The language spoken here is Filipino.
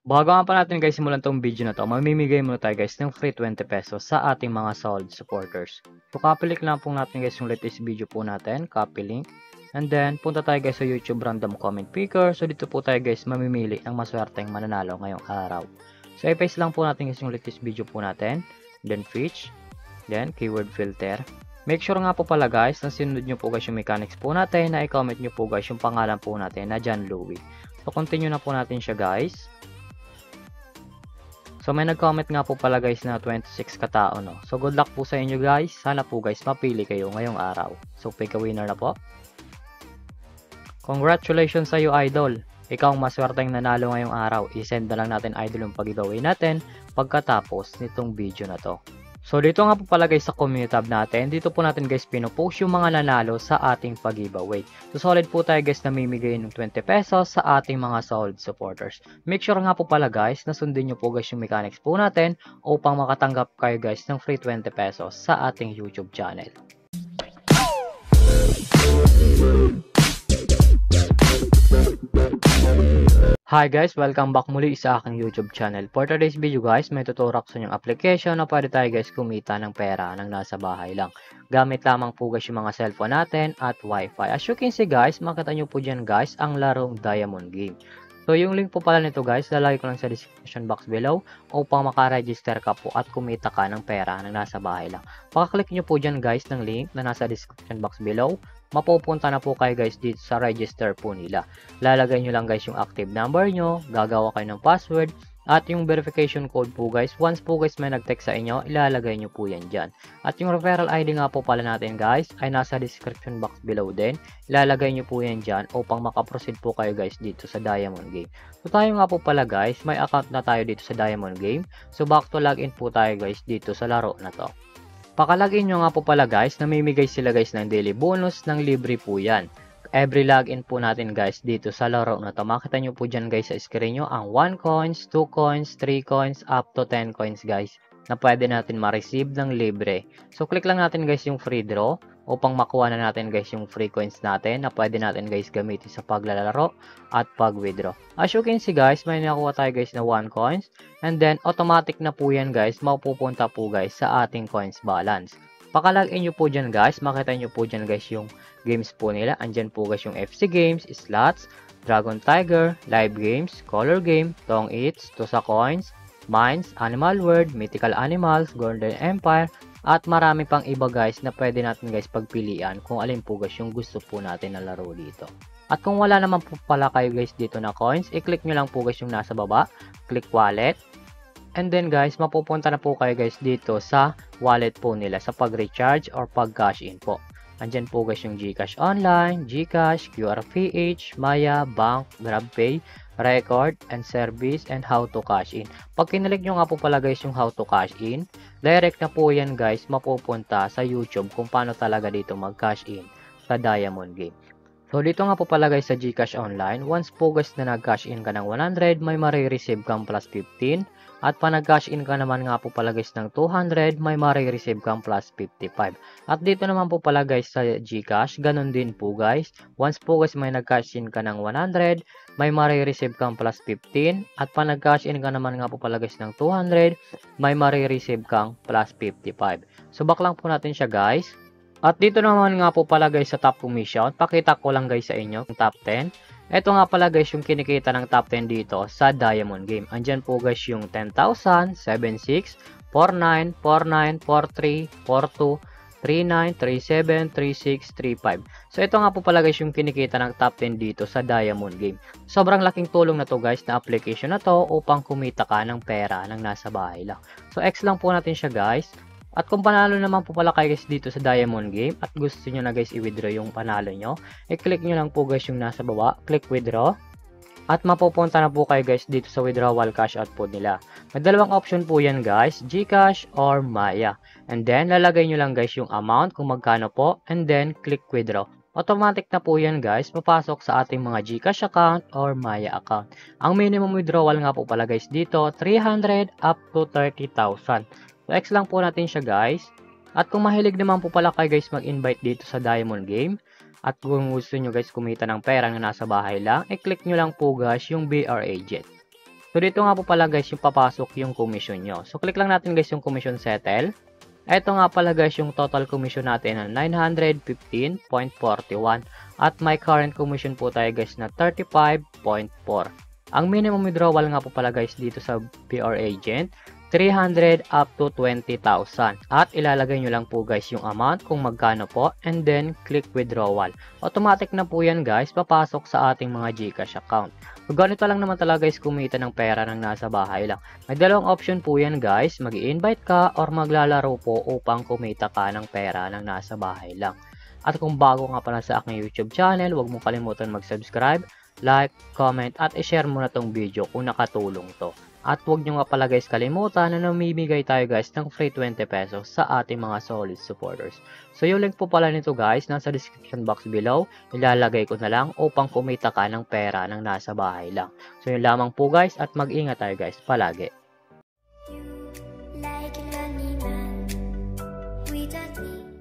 Bago nga pa natin guys simulan tong video na to, mamimigay muna tayo guys ng free 20 pesos sa ating mga solid supporters. So copy link lang po natin guys yung latest video po natin, copy link. And then punta tayo guys sa YouTube random comment picker. So dito po tayo guys mamimili ng maswerteng mananalo ngayong araw. So i-paste lang po natin guys yung latest video po natin, then fetch, then keyword filter. Make sure nga po pala guys na sinunod nyo po guys yung mechanics po natin, na i-comment nyo po guys yung pangalan po natin na John Louie. So continue na po natin siya guys. So may nag-comment nga po pala guys na 26 katao no. So good luck po sa inyo guys. Sana po guys mapili kayo ngayong araw. So pick a winner na po. Congratulations sa iyo idol. Ikaw ang maswerteng nanalo ngayong araw. I-send na lang natin idol yung pag-giveaway natin pagkatapos nitong video na to. So dito nga po pala guys sa community tab natin, dito po natin guys pinopost yung mga nanalo sa ating pag-giveaway. So solid po tayo guys na mamimigay ng 20 pesos sa ating mga solid supporters. Make sure nga po pala guys na sundin nyo po guys yung mechanics po natin upang makatanggap kayo guys ng free 20 pesos sa ating YouTube channel. Hi guys! Welcome back muli sa aking YouTube channel. For today's video guys, may tuturak sa inyong application na pwede tayo guys kumita ng pera ng nasa bahay lang. Gamit lamang po guys yung mga cellphone natin at wifi. As you can see guys, makita nyo po dyan guys ang larong Diamond Game. So yung link po pala nito guys, lalagay ko lang sa description box below upang makaregister ka po at kumita ka ng pera ng nasa bahay lang. Pakiclick nyo po dyan guys ng link na nasa description box below. Mapupunta na po kayo guys dito sa register po nila. Lalagay nyo lang guys yung active number nyo, gagawa kayo ng password, at yung verification code po guys. Once po guys may nag-text sa inyo, ilalagay nyo po yan dyan. At yung referral ID nga po pala natin guys, ay nasa description box below din. Ilalagay nyo po yan dyan upang makaproceed po kayo guys dito sa Diamond Game. So tayo nga po pala guys, may account na tayo dito sa Diamond Game. So back to login po tayo guys dito sa laro na to. Pakalagin nyo nga po pala guys, namimigay sila guys ng daily bonus, ng libre po yan. Every login po natin guys dito sa laro na to, makita nyo po dyan guys sa screen nyo ang 1 coins, 2 coins, 3 coins, up to 10 coins guys na pwede natin ma-receive ng libre. So click lang natin guys yung free draw upang makuha na natin guys yung free coins natin na pwede natin guys gamitin sa paglalaro at pag-withdraw. As you can see guys, may nakuha tayo guys na 1 coins and then automatic na po yan guys, mapupunta po guys sa ating coins balance. Pakalagin nyo po dyan guys, makita nyo po dyan guys yung games po nila. Andyan po guys yung FC Games, Slots, Dragon Tiger, Live Games, Color Game, Tong Eats, Tusa Coins, Mines, Animal World, Mythical Animals, Golden Empire, at marami pang iba guys na pwede natin guys pagpilian kung alin po guys yung gusto po natin na laro dito. At kung wala naman po pala kayo guys dito na coins, i-click nyo lang po guys yung nasa baba, click wallet. And then guys, mapupunta na po kayo guys dito sa wallet po nila sa pag-recharge or pag-cash in po. Andyan po guys yung GCash Online, GCash, QRPH, Maya, Bank, GrabPay, Record, and Service, and How to Cash In. Pag kinalik nyo nga po pala guys yung How to Cash In, direct na po yan guys mapupunta sa YouTube kung paano talaga dito mag-cash in sa Diamond Game. So dito nga po pala guys sa GCash Online, once po guys na nag-cash in ka ng 100, may marireceive kang plus 15. At pa nag-cash in ka naman nga po pala guys ng 200, may marireceive kang plus 55. At dito naman po pala guys sa GCash, ganun din po guys. Once po guys may nag-cash in ka ng 100, may marireceive kang plus 15. At pa nag-cash in ka naman nga po pala guys ng 200, may marireceive kang plus 55. So back lang po natin siya guys. At dito naman nga po pala guys sa top commission, pakita ko lang guys sa inyo yung top 10. Ito nga pala guys yung kinikita ng top 10 dito sa Diamond Game. Andyan po guys yung 10,000, 76, 49, 49, 43, 42, 39, 37, 36, 35. So ito nga po pala guys yung kinikita ng top 10 dito sa Diamond Game. Sobrang laking tulong na to guys na application na to upang kumita ka ng pera ng nasa bahay lang. So X lang po natin siya guys. At kung panalo naman po pala kayo guys dito sa Diamond Game at gusto nyo na guys i-withdraw yung panalo nyo, i-click nyo lang po guys yung nasa baba, click withdraw. At mapupunta na po kayo guys dito sa withdrawal cash out po nila. May dalawang option po yan guys, GCash or Maya. And then lalagay nyo lang guys yung amount kung magkano po and then click withdraw. Automatic na po yan guys, papasok sa ating mga GCash account or Maya account. Ang minimum withdrawal nga po pala guys dito, 300 up to 30,000. So X lang po natin siya guys. At kung mahilig naman po pala kayo guys mag-invite dito sa Diamond Game, at kung gusto nyo guys kumita ng pera na nasa bahay lang, i-click nyo lang po guys yung BR Agent. So dito nga po pala guys yung papasok yung commission nyo. So click lang natin guys yung commission settle. Ito nga pala guys yung total commission natin na 915.41 at may current commission po tayo guys na 35.4. Ang minimum withdrawal nga po pala guys dito sa PR Agent 300 up to 20,000 at ilalagay nyo lang po guys yung amount kung magkano po and then click withdrawal. Automatic na po yan guys papasok sa ating mga GCash account. So, ganito lang naman talaga guys kumita ng pera ng nasa bahay lang. May dalawang option po yan guys, mag-i-invite ka or maglalaro po upang kumita ka ng pera ng nasa bahay lang. At kung bago nga pala sa aking YouTube channel, huwag mo kalimutan mag-subscribe, like, comment at i-share mo na tong video kung nakatulong to. At huwag nyo nga pala guys kalimutan na namimigay tayo guys ng free 20 pesos sa ating mga solid supporters. So yung link po pala nito guys nasa description box below. Ilalagay ko na lang upang kumita ka ng pera ng nasa bahay lang. So yun lamang po guys at mag-ingat tayo guys palagi. Like an animal without me.